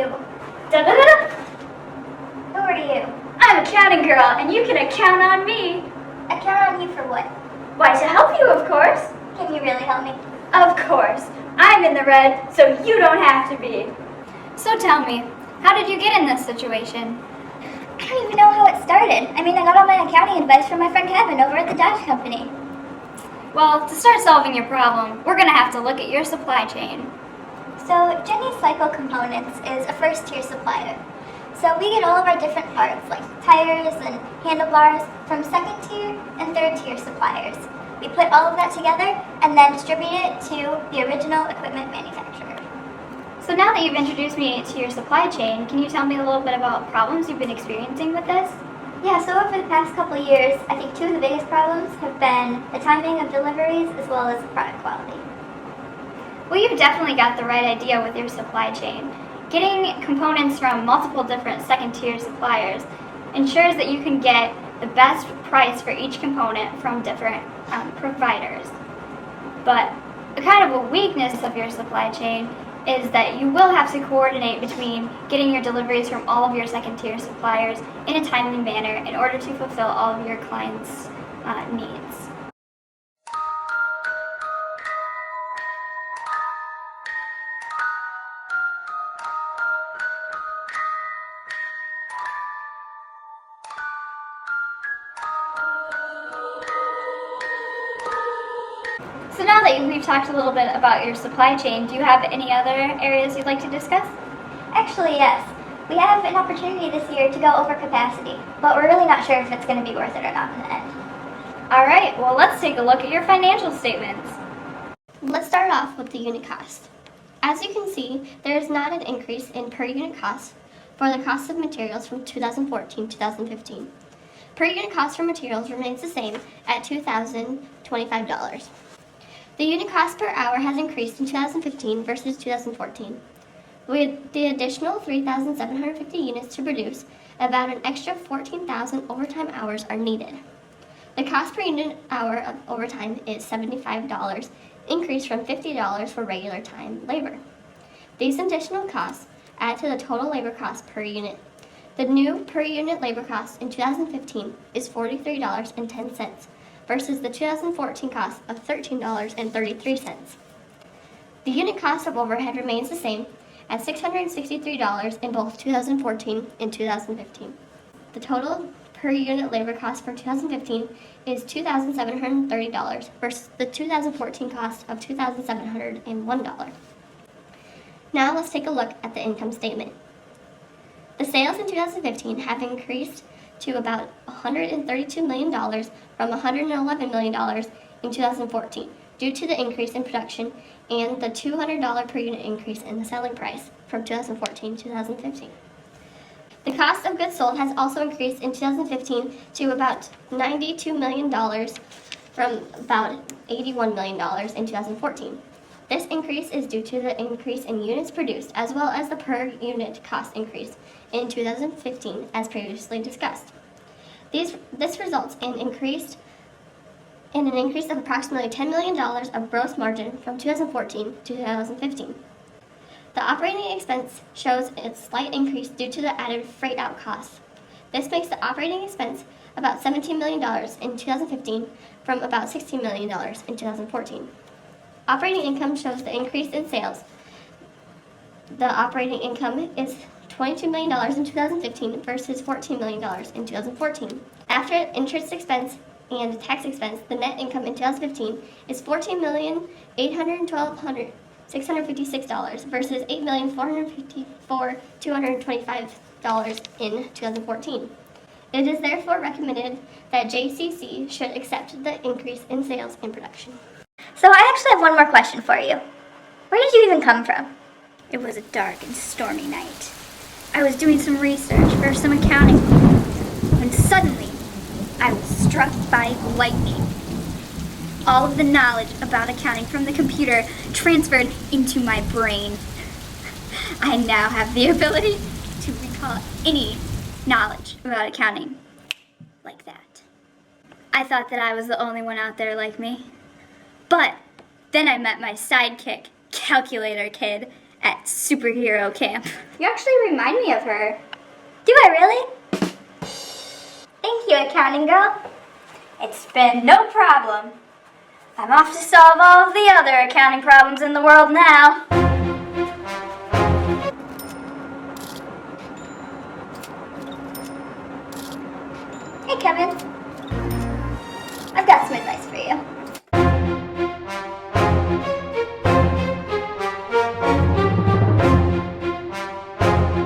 you? Da-da-da! Who are you? I'm accounting girl, and you can account on me. Account on you for what? Why, to help you, of course. Can you really help me? Of course. I'm in the red, so you don't have to be. So tell me, how did you get in this situation? I don't even know how it started. I mean, I got all my accounting advice from my friend Kevin over at the Dodge Company. Well, to start solving your problem, we're going to have to look at your supply chain. So, Jenny Cycle Components is a first-tier supplier. So we get all of our different parts, like tires and handlebars, from second-tier and third-tier suppliers. We put all of that together and then distribute it to the original equipment manufacturer. So now that you've introduced me to your supply chain, can you tell me a little bit about problems you've been experiencing with this? Yeah, so over the past couple of years, I think two of the biggest problems have been the timing of deliveries as well as the product quality. Well, you've definitely got the right idea with your supply chain. Getting components from multiple different second-tier suppliers ensures that you can get the best price for each component from different providers. But a kind of a weakness of your supply chain is that you will have to coordinate between getting your deliveries from all of your second-tier suppliers in a timely manner in order to fulfill all of your clients' needs. So now that we've talked a little bit about your supply chain, do you have any other areas you'd like to discuss? Actually, yes. We have an opportunity this year to go over capacity, but we're really not sure if it's going to be worth it or not in the end. All right, well, let's take a look at your financial statements. Let's start off with the unit cost. As you can see, there is not an increase in per unit cost for the cost of materials from 2014-2015. Per unit cost for materials remains the same at $2,025. The unit cost per hour has increased in 2015 versus 2014. With the additional 3,750 units to produce, about an extra 14,000 overtime hours are needed. The cost per unit hour of overtime is $75, increased from $50 for regular time labor. These additional costs add to the total labor cost per unit. The new per unit labor cost in 2015 is $43.10 versus the 2014 cost of $13.33. The unit cost of overhead remains the same at $663 in both 2014 and 2015. The total per unit labor cost for 2015 is $2,730 versus the 2014 cost of $2,701. Now let's take a look at the income statement. The sales in 2015 have increased to about $132 million from $111 million in 2014 due to the increase in production and the $200 per unit increase in the selling price from 2014 to 2015. The cost of goods sold has also increased in 2015 to about $92 million from about $81 million in 2014. This increase is due to the increase in units produced as well as the per unit cost increase in 2015 as previously discussed. This results in an increase of approximately $10 million of gross margin from 2014 to 2015. The operating expense shows a slight increase due to the added freight out costs. This makes the operating expense about $17 million in 2015 from about $16 million in 2014. Operating income shows the increase in sales. The operating income is $22 million in 2015 versus $14 million in 2014. After interest expense and tax expense, the net income in 2015 is $14,812,656 versus $8,454,225 in 2014. It is therefore recommended that JCC should accept the increase in sales and production. So I actually have one more question for you. Where did you even come from? It was a dark and stormy night. I was doing some research for some accounting when suddenly I was struck by lightning. All of the knowledge about accounting from the computer transferred into my brain. I now have the ability to recall any knowledge about accounting like that. I thought that I was the only one out there like me. But then I met my sidekick, Calculator Kid, at superhero camp. You actually remind me of her. Do I really? Thank you, accounting girl. It's been no problem. I'm off to solve all of the other accounting problems in the world now. Hey, Kevin. I've got some advice for you.